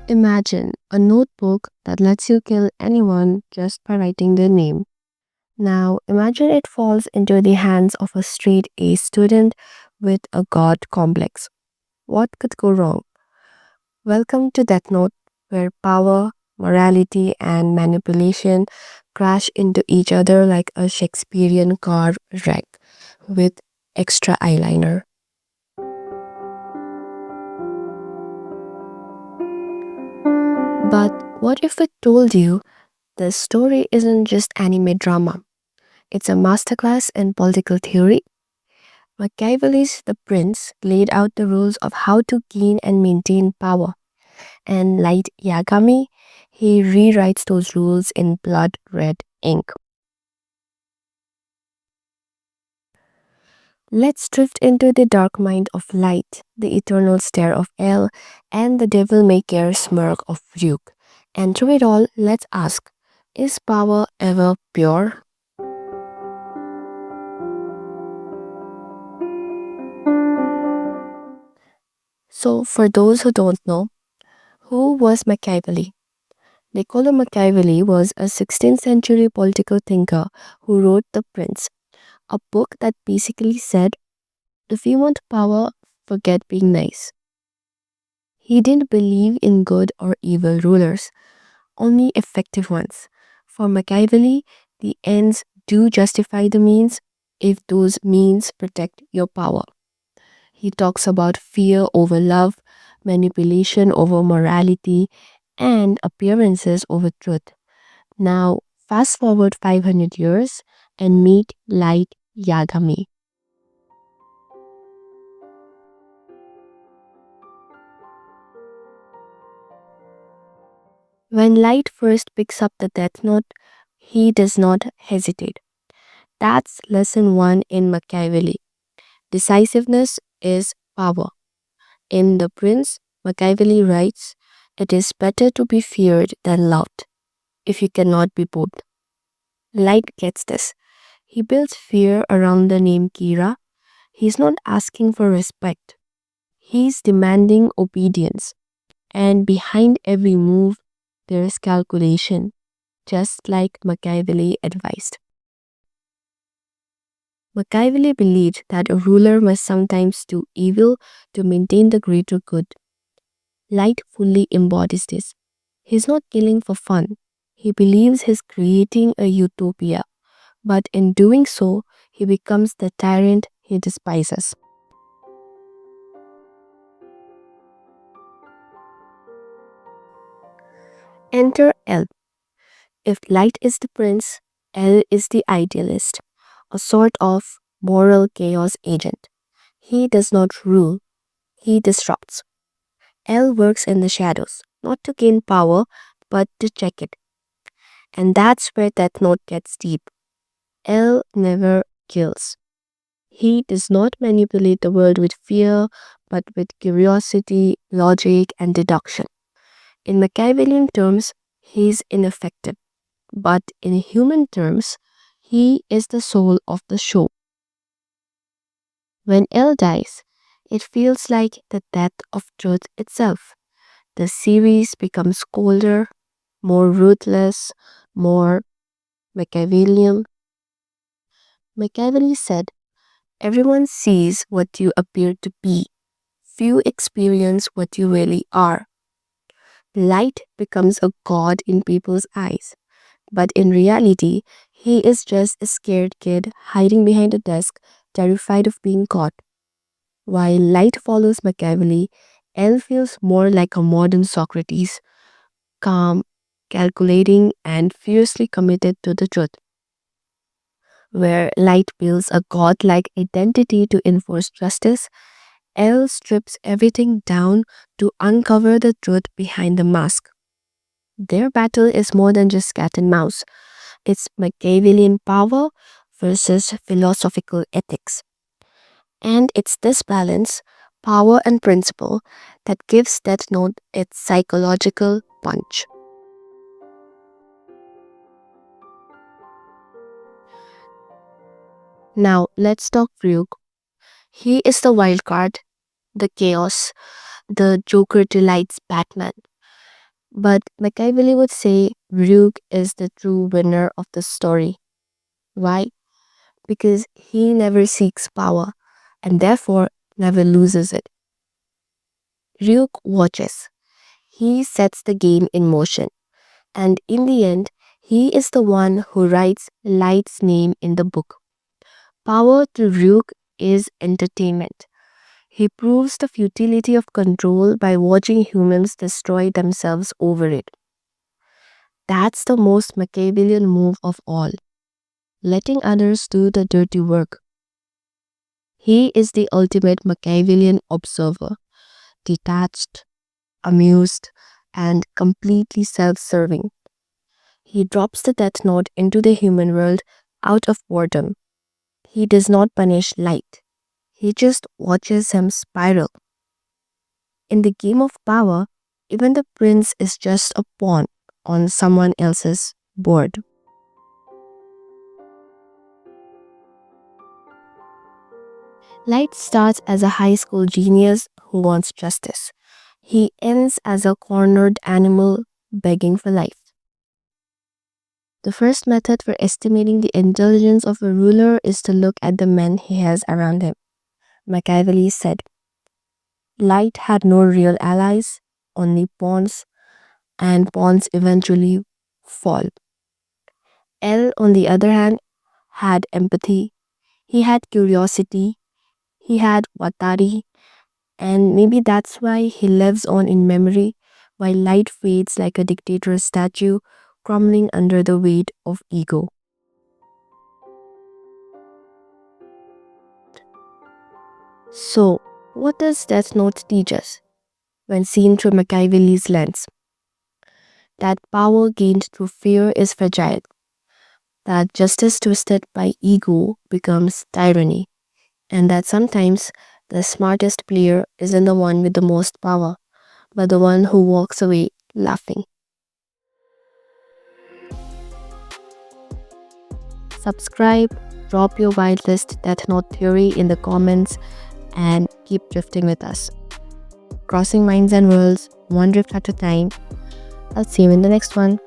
Imagine a notebook that lets you kill anyone just by writing their name. Now, imagine it falls into the hands of a straight A student with a god complex. What could go wrong? Welcome to Death Note, where power, morality, and manipulation crash into each other like a Shakespearean car wreck with extra eyeliner. But what if I told you the story isn't just anime drama? It's a masterclass in political theory. Machiavelli's The Prince laid out the rules of how to gain and maintain power, and Light Yagami, he rewrites those rules in blood red ink. Let's drift into the dark mind of Light, the eternal stare of El, and the devil may care smirk of Ryuk. And through it all, let's ask, is power ever pure? So, for those who don't know, who was Machiavelli? Niccolò Machiavelli was a 16th century political thinker who wrote The Prince, a book that basically said, if you want power, forget being nice. He didn't believe in good or evil rulers, only effective ones. For Machiavelli, the ends do justify the means if those means protect your power. He talks about fear over love, manipulation over morality, and appearances over truth. Now, fast forward 500 years and meet Light Yagami. When Light first picks up the Death Note, he does not hesitate. That's lesson one in Machiavelli. Decisiveness is power. In The Prince, Machiavelli writes, it is better to be feared than loved, if you cannot be both. Light gets this. He builds fear around the name Kira. He's not asking for respect. He's demanding obedience. And behind every move, there is calculation, just like Machiavelli advised. Machiavelli believed that a ruler must sometimes do evil to maintain the greater good. Light fully embodies this. He's not killing for fun. He believes he's creating a utopia, but in doing so, he becomes the tyrant he despises. Enter L. If Light is the prince, L is the idealist, a sort of moral chaos agent. He does not rule, he disrupts. L works in the shadows, not to gain power, but to check it. And that's where that note gets deep. L never kills. He does not manipulate the world with fear, but with curiosity, logic, and deduction. In Machiavellian terms, he is ineffective. But in human terms, he is the soul of the show. When L dies, it feels like the death of truth itself. The series becomes colder, more ruthless, more Machiavellian. Machiavelli said, everyone sees what you appear to be. Few experience what you really are. Light becomes a god in people's eyes. But in reality, he is just a scared kid hiding behind a desk, terrified of being caught. While Light follows Machiavelli, L feels more like a modern Socrates, calm, calculating, and fiercely committed to the truth. Where Light builds a godlike identity to enforce justice, L strips everything down to uncover the truth behind the mask. Their battle is more than just cat and mouse. It's Machiavellian power versus philosophical ethics. And it's this balance, power and principle, that gives Death Note its psychological punch. Now, let's talk Ryuk. He is the wild card, the chaos, the Joker delights Batman. But Machiavelli would say Ryuk is the true winner of the story. Why? Because he never seeks power and therefore never loses it. Ryuk watches. He sets the game in motion. And in the end, he is the one who writes Light's name in the book. Power to Ryuk is entertainment. He proves the futility of control by watching humans destroy themselves over it. That's the most Machiavellian move of all, letting others do the dirty work. He is the ultimate Machiavellian observer, detached, amused, and completely self serving. He drops the death note into the human world out of boredom. He does not punish Light, he just watches him spiral. In the game of power, even the prince is just a pawn on someone else's board. Light starts as a high school genius who wants justice. He ends as a cornered animal begging for life. The first method for estimating the intelligence of a ruler is to look at the men he has around him. Machiavelli said, Light had no real allies, only pawns, and pawns eventually fall. L, on the other hand, had empathy, he had curiosity, he had Watari, and maybe that's why he lives on in memory while Light fades like a dictator's statue crumbling under the weight of ego. So, what does Death Note teach us when seen through Machiavelli's lens? That power gained through fear is fragile, that justice twisted by ego becomes tyranny, and that sometimes the smartest player isn't the one with the most power, but the one who walks away laughing. Subscribe, drop your wildest Death Note theory in the comments, and keep drifting with us. Crossing minds and worlds, one drift at a time. I'll see you in the next one.